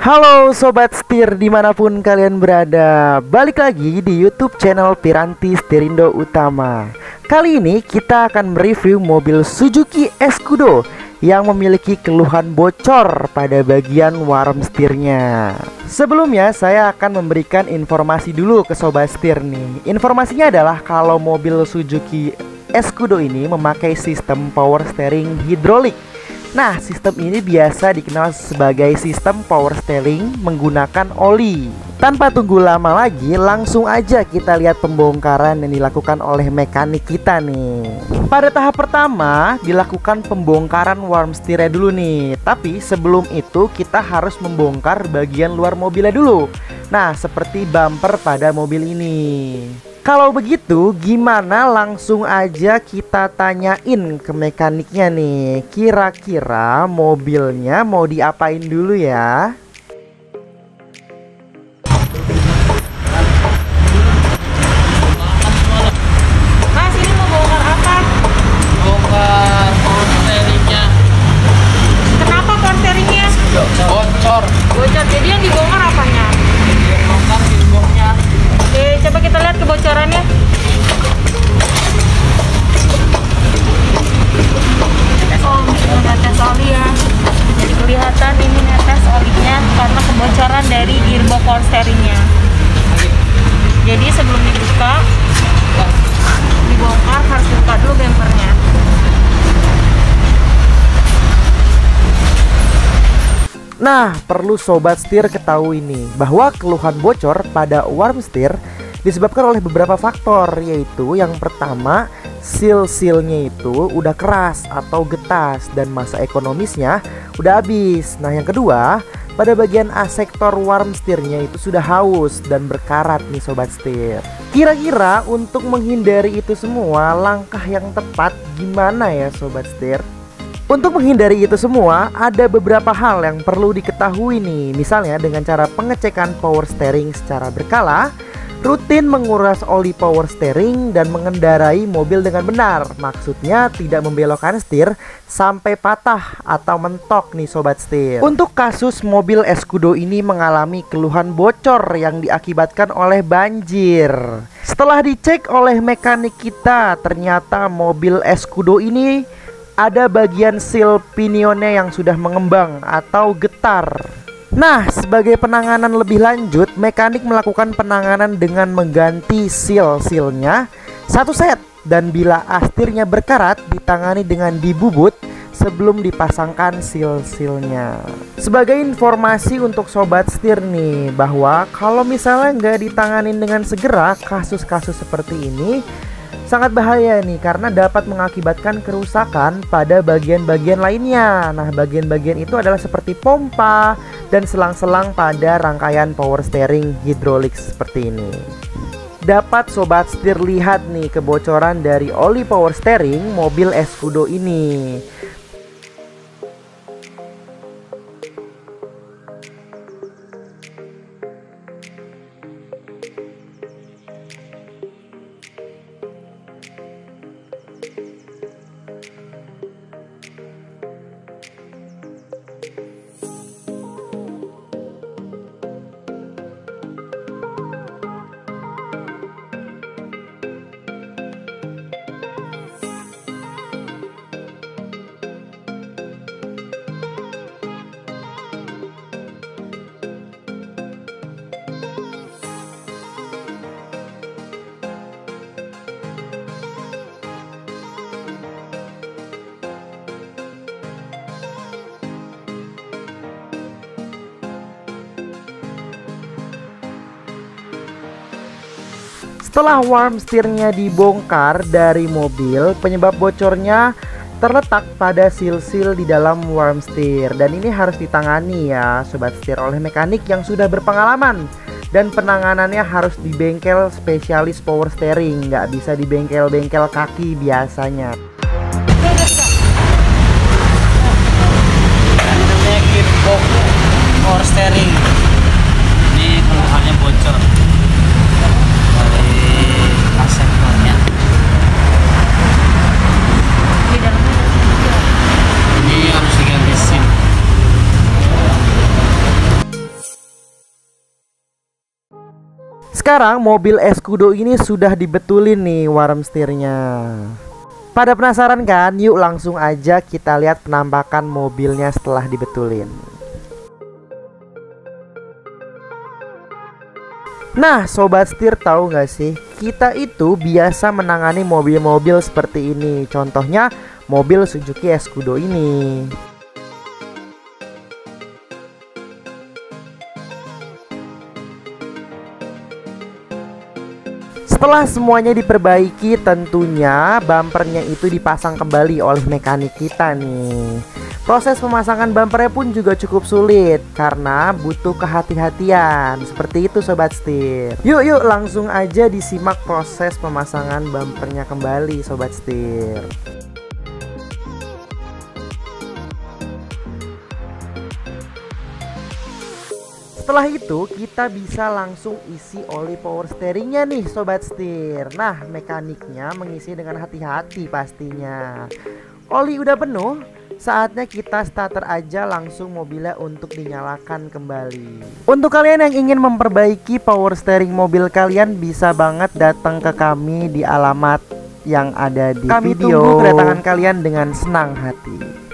Halo Sobat Setir dimanapun kalian berada. Balik lagi di YouTube channel Piranti Sterindo Utama. Kali ini kita akan mereview mobil Suzuki Escudo yang memiliki keluhan bocor pada bagian worm setirnya. Sebelumnya saya akan memberikan informasi dulu ke Sobat Setir nih. Informasinya adalah kalau mobil Suzuki Escudo ini memakai sistem power steering hidrolik. Nah, sistem ini biasa dikenal sebagai sistem power steering menggunakan oli. Tanpa tunggu lama lagi, langsung aja kita lihat pembongkaran yang dilakukan oleh mekanik kita nih. Pada tahap pertama, dilakukan pembongkaran worm setirnya dulu nih. Tapi sebelum itu kita harus membongkar bagian luar mobilnya dulu. Nah, seperti bumper pada mobil ini. Kalau begitu, gimana langsung aja kita tanyain ke mekaniknya nih. Kira-kira mobilnya mau diapain dulu ya? Mas, ini mau bongkar apa? Bongkar power steeringnya. Kenapa power steeringnya? Bocor. Bocor, jadi yang dibongkar apanya? Bongkar gearboxnya. Oke, coba kita lihat kebocorannya. Oh, netes oli ya. Jadi kelihatan ini netes olinya karena kebocoran dari gearbox power steeringnya. Jadi sebelum dibuka, dibongkar harus dibuka dulu bempernya. Nah, perlu Sobat Setir ketahui nih bahwa keluhan bocor pada worm setir disebabkan oleh beberapa faktor, yaitu yang pertama, seal-sealnya itu udah keras atau getas dan masa ekonomisnya udah habis. Nah, yang kedua, pada bagian A-sektor worm setirnya itu sudah haus dan berkarat nih Sobat Setir. Kira-kira untuk menghindari itu semua, langkah yang tepat gimana ya Sobat Setir? Untuk menghindari itu semua, ada beberapa hal yang perlu diketahui nih. Misalnya dengan cara pengecekan power steering secara berkala, rutin menguras oli power steering, dan mengendarai mobil dengan benar. Maksudnya tidak membelokkan setir sampai patah atau mentok nih Sobat Setir. Untuk kasus mobil Escudo ini mengalami keluhan bocor yang diakibatkan oleh banjir. Setelah dicek oleh mekanik kita, ternyata mobil Escudo ini ada bagian seal pinionnya yang sudah mengembang atau getar. Nah, sebagai penanganan lebih lanjut, mekanik melakukan penanganan dengan mengganti seal-sealnya satu set, dan bila astirnya berkarat ditangani dengan dibubut sebelum dipasangkan seal-sealnya. Sebagai informasi untuk Sobat Setir nih, bahwa kalau misalnya nggak ditanganin dengan segera, kasus-kasus seperti ini sangat bahaya nih, karena dapat mengakibatkan kerusakan pada bagian-bagian lainnya. Nah, bagian-bagian itu adalah seperti pompa dan selang-selang pada rangkaian power steering hidrolik seperti ini. Dapat Sobat Setir lihat nih kebocoran dari oli power steering mobil Escudo ini. Setelah worm setirnya dibongkar dari mobil, penyebab bocornya terletak pada seal-seal di dalam worm setir, dan ini harus ditangani ya Sobat Setir oleh mekanik yang sudah berpengalaman, dan penanganannya harus di bengkel spesialis power steering, nggak bisa di bengkel-bengkel kaki biasanya. Namanya gearbox power steering. Ini keluhannya bocor dari A-sektornya. Ini harus diganti SIM. sekarang mobil Escudo ini sudah dibetulin nih worm stirnya. Pada penasaran kan? Yuk langsung aja kita lihat penampakan mobilnya setelah dibetulin. Nah sobat setir, tahu nggak sih, kita itu biasa menangani mobil-mobil seperti ini. Contohnya mobil Suzuki Escudo ini. Setelah semuanya diperbaiki, tentunya bumpernya itu dipasang kembali oleh mekanik kita nih. Proses pemasangan bumpernya pun juga cukup sulit karena butuh kehati-hatian. Seperti itu sobat setir. Yuk langsung aja disimak proses pemasangan bumpernya kembali sobat setir. Setelah itu kita bisa langsung isi oli power steeringnya nih sobat setir. Nah mekaniknya mengisi dengan hati-hati pastinya. Oli udah penuh, saatnya kita starter aja langsung mobilnya untuk dinyalakan kembali. Untuk kalian yang ingin memperbaiki power steering mobil kalian, bisa banget datang ke kami di alamat yang ada di video. Kami tunggu kedatangan kalian dengan senang hati.